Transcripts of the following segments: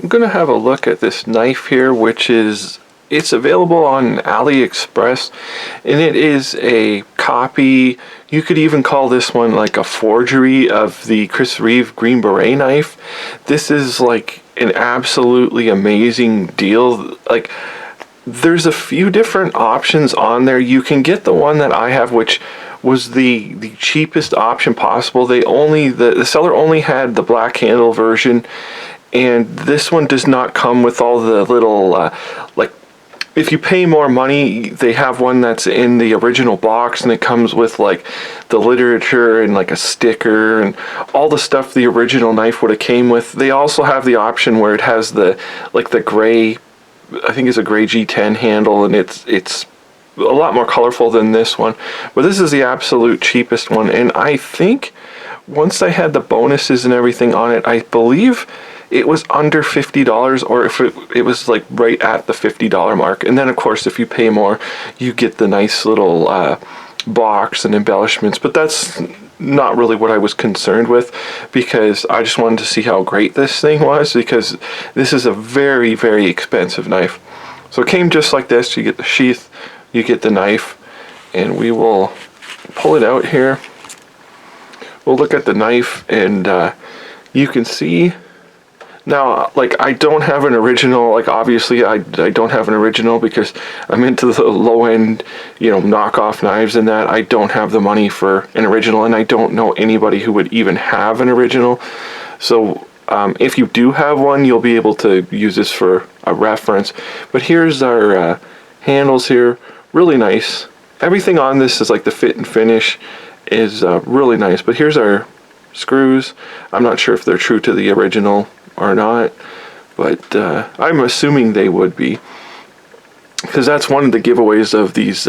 I'm gonna have a look at this knife here, which is, it's available on AliExpress, and it is a copy. You could even call this one like a forgery of the Chris Reeve Green Beret knife. This is like an absolutely amazing deal. Like, there's a few different options on there. You can get the one that I have, which was the cheapest option possible. The seller only had the black handle version, and this one does not come with all the little like, if you pay more money, they have one that's in the original box, and it comes with like the literature and like a sticker and all the stuff the original knife would have came with. They also have the option where it has the gray, I think it's a gray G10 handle, and it's a lot more colorful than this one. But this is the absolute cheapest one, and I think once I had the bonuses and everything on it, I believe it was under $50, or if it was like right at the $50 mark. And then of course, if you pay more, you get the nice little box and embellishments. But that's not really what I was concerned with, because I just wanted to see how great this thing was, because this is a very, very expensive knife. So it came just like this. You get the sheath, you get the knife, and we will pull it out here. We'll look at the knife, and you can see now, like, I don't have an original. Like, obviously I don't have an original because I'm into the low end, you know, knockoff knives, and that I don't have the money for an original, and I don't know anybody who would even have an original. So if you do have one, you'll be able to use this for a reference. But here's our handles here. Really nice. Everything on this is like the fit and finish is really nice. But here's our screws. I'm not sure if they're true to the original or not, but I'm assuming they would be, because that's one of the giveaways of these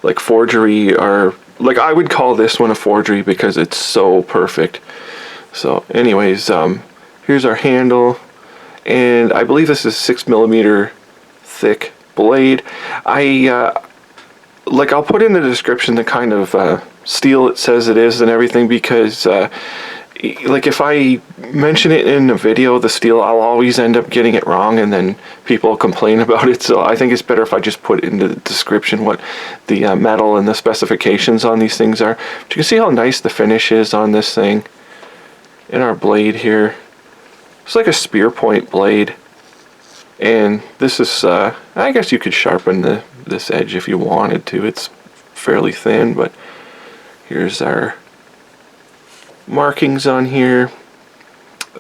like forgery, or like, I would call this one a forgery because it's so perfect. So anyways, here's our handle, and I believe this is 6mm thick blade. I'll put in the description the kind of steel it says it is and everything, because like, if I mention it in a video, the steel, I'll always end up getting it wrong, and then people complain about it. So I think it's better if I just put in the description what the metal and the specifications on these things are. But you can see how nice the finish is on this thing. And our blade here, it's like a spear point blade. And this is, I guess you could sharpen this edge if you wanted to. It's fairly thin, but here's our markings on here.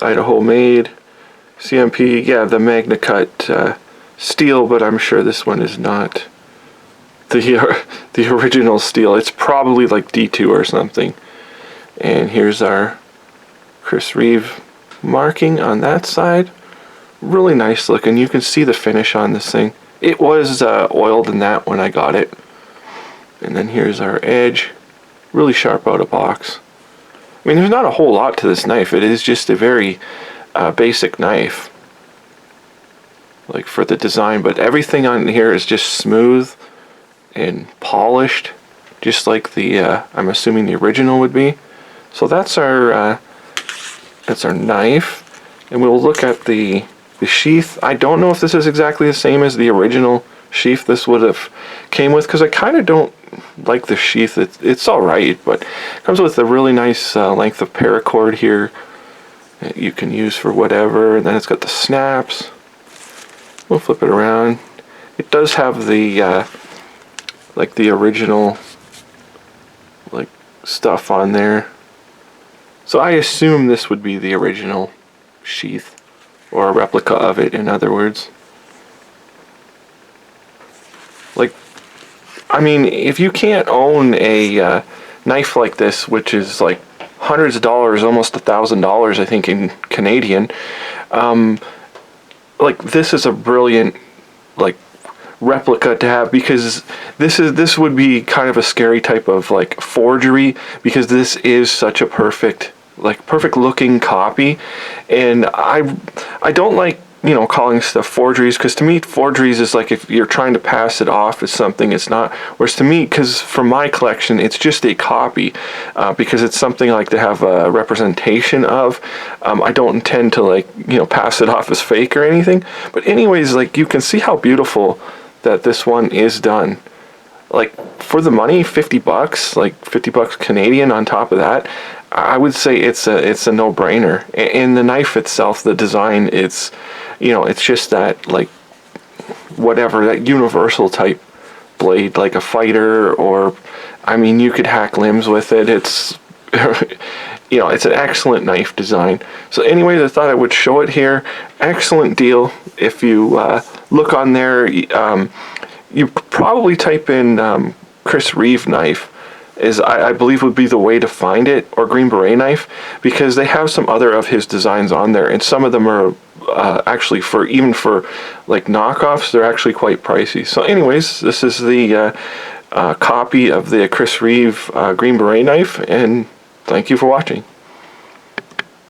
Idaho made, CMP, yeah, the Magna Cut steel, but I'm sure this one is not the original steel. It's probably like D2 or something. And here's our Chris Reeve marking on that side. Really nice looking. You can see the finish on this thing. It was oiled in that when I got it. And then here's our edge. Really sharp out of box. I mean, there's not a whole lot to this knife. It is just a very basic knife, like, for the design, but everything on here is just smooth and polished, just like the I'm assuming the original would be. So that's our knife, and we'll look at the sheath. I don't know if this is exactly the same as the original sheath this would have came with, because I kind of don't like the sheath. It's alright, but it comes with a really nice length of paracord here that you can use for whatever. And then it's got the snaps. We'll flip it around. It does have the like the original like stuff on there, so I assume this would be the original sheath, or a replica of it, in other words. Like, I mean, if you can't own a knife like this, which is like hundreds of dollars, almost $1,000, I think, in Canadian, like, this is a brilliant, like, replica to have, because this would be kind of a scary type of like forgery, because this is such a perfect looking copy. And I don't like calling stuff forgeries, because to me forgeries is like if you're trying to pass it off as something it's not. Whereas to me, because for my collection it's just a copy, because it's something I like to have a representation of. I don't intend to like pass it off as fake or anything. But anyways, like you can see how beautiful that this one is done. Like for the money, $50, like $50 Canadian on top of that, I would say it's a no-brainer. And the knife itself, the design, it's it's just that like whatever, that universal type blade, like a fighter, or I mean you could hack limbs with it. It's it's an excellent knife design. So anyways, I thought I would show it here. Excellent deal. If you look on there, you probably type in Chris Reeve knife, is I believe would be the way to find it, or Green Beret knife, because they have some other of his designs on there, and some of them are actually for like knockoffs, they're actually quite pricey. So anyways, this is the copy of the Chris Reeve Green Beret knife, and thank you for watching.